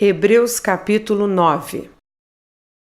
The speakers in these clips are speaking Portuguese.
Hebreus capítulo 9.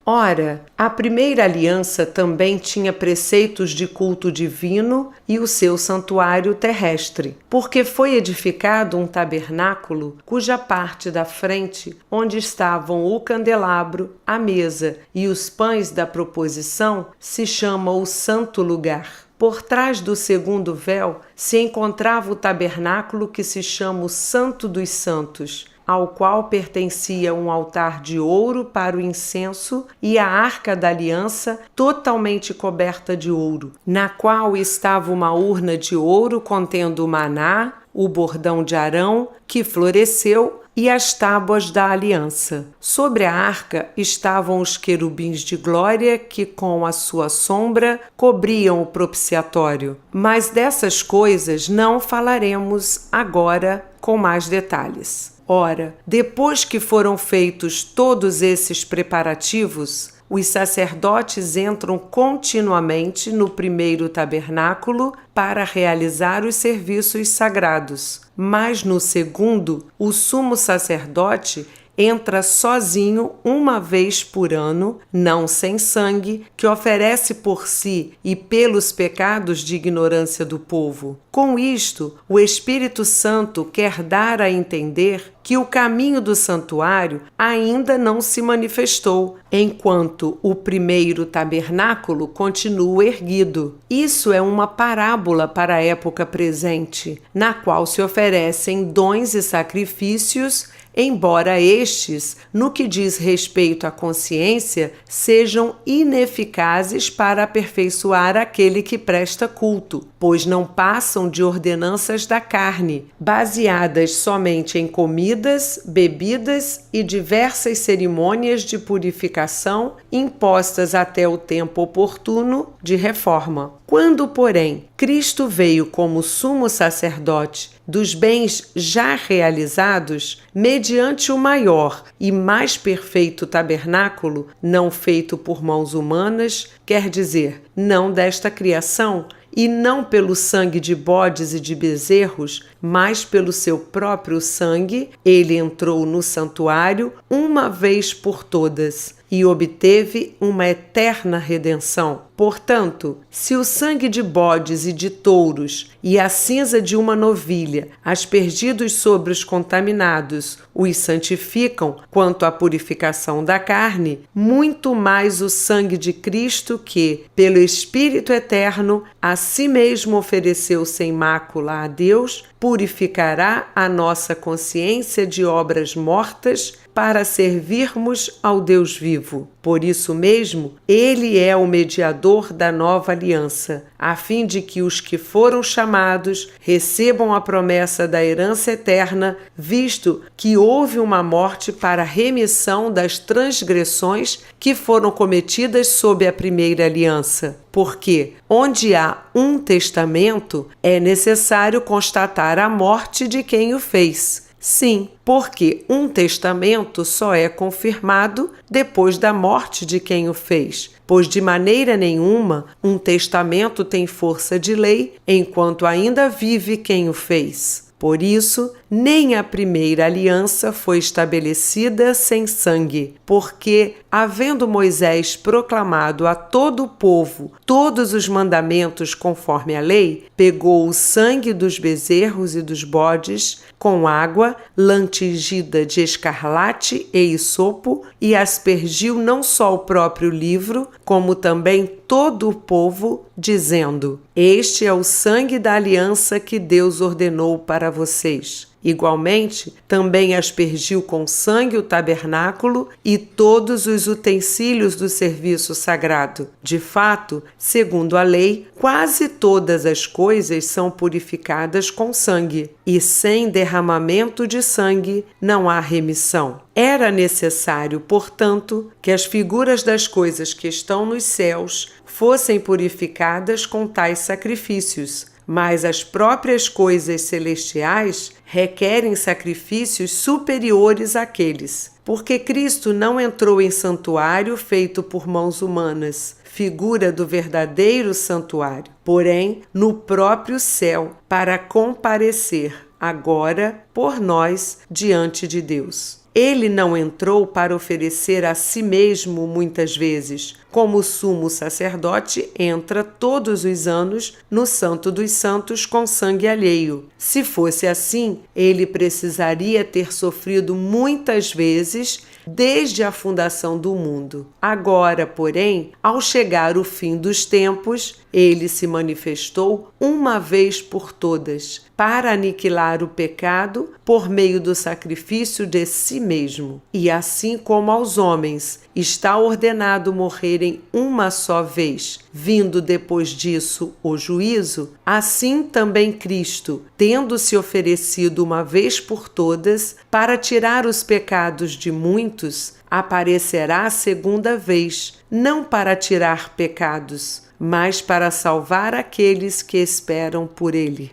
Ora, a primeira aliança também tinha preceitos de culto divino e o seu santuário terrestre, porque foi edificado um tabernáculo cuja parte da frente, onde estavam o candelabro, a mesa e os pães da proposição, se chama o Santo Lugar. Por trás do segundo véu se encontrava o tabernáculo que se chama o Santo dos Santos, ao qual pertencia um altar de ouro para o incenso e a arca da aliança totalmente coberta de ouro, na qual estava uma urna de ouro contendo o maná, o bordão de Arão, que floresceu, e as tábuas da aliança. Sobre a arca estavam os querubins de glória que, com a sua sombra, cobriam o propiciatório. Mas dessas coisas não falaremos agora com mais detalhes. Ora, depois que foram feitos todos esses preparativos, os sacerdotes entram continuamente no primeiro tabernáculo para realizar os serviços sagrados, mas no segundo, o sumo sacerdote entra sozinho uma vez por ano, não sem sangue, que oferece por si e pelos pecados de ignorância do povo. Com isto, o Espírito Santo quer dar a entender que o caminho do santuário ainda não se manifestou, enquanto o primeiro tabernáculo continua erguido. Isso é uma parábola para a época presente, na qual se oferecem dons e sacrifícios, embora estes, no que diz respeito à consciência, sejam ineficazes para aperfeiçoar aquele que presta culto, pois não passam de ordenanças da carne, baseadas somente em comidas, bebidas e diversas cerimônias de purificação impostas até o tempo oportuno de reforma. Quando, porém, Cristo veio como sumo sacerdote dos bens já realizados, mediante o maior e mais perfeito tabernáculo, não feito por mãos humanas, quer dizer, não desta criação, e não pelo sangue de bodes e de bezerros, mas pelo seu próprio sangue, ele entrou no santuário uma vez por todas e obteve uma eterna redenção. Portanto, se o sangue de bodes e de touros e a cinza de uma novilha, aspergidos sobre os contaminados, os santificam quanto à purificação da carne, muito mais o sangue de Cristo que, pelo Espírito Eterno, a si mesmo ofereceu sem mácula a Deus, purificará a nossa consciência de obras mortas para servirmos ao Deus vivo. Por isso mesmo, ele é o mediador da nova aliança, a fim de que os que foram chamados recebam a promessa da herança eterna, visto que houve uma morte para a remissão das transgressões que foram cometidas sob a primeira aliança. Porque, onde há um testamento, é necessário constatar a morte de quem o fez. Sim, porque um testamento só é confirmado depois da morte de quem o fez, pois de maneira nenhuma um testamento tem força de lei enquanto ainda vive quem o fez. Por isso, nem a primeira aliança foi estabelecida sem sangue, porque, havendo Moisés proclamado a todo o povo todos os mandamentos conforme a lei, pegou o sangue dos bezerros e dos bodes com água lantigida de escarlate e hisopo e aspergiu não só o próprio livro, como também todo o povo, dizendo: Este é o sangue da aliança que Deus ordenou para vocês. Igualmente, também aspergiu com sangue o tabernáculo e todos os utensílios do serviço sagrado. De fato, segundo a lei, quase todas as coisas são purificadas com sangue, e sem derramamento de sangue não há remissão. Era necessário, portanto, que as figuras das coisas que estão nos céus fossem purificadas com tais sacrifícios, mas as próprias coisas celestiais requerem sacrifícios superiores àqueles, porque Cristo não entrou em santuário feito por mãos humanas, figura do verdadeiro santuário, porém no próprio céu, para comparecer agora por nós diante de Deus. Ele não entrou para oferecer a si mesmo muitas vezes, como o sumo sacerdote entra todos os anos no Santo dos Santos com sangue alheio. Se fosse assim, ele precisaria ter sofrido muitas vezes desde a fundação do mundo. Agora, porém, ao chegar o fim dos tempos, ele se manifestou uma vez por todas, para aniquilar o pecado por meio do sacrifício de si mesmo. E assim como aos homens está ordenado morrerem uma só vez, vindo depois disso o juízo, assim também Cristo, tendo se oferecido uma vez por todas para tirar os pecados de muitos, aparecerá a segunda vez, não para tirar pecados, mas para salvar aqueles que esperam por ele.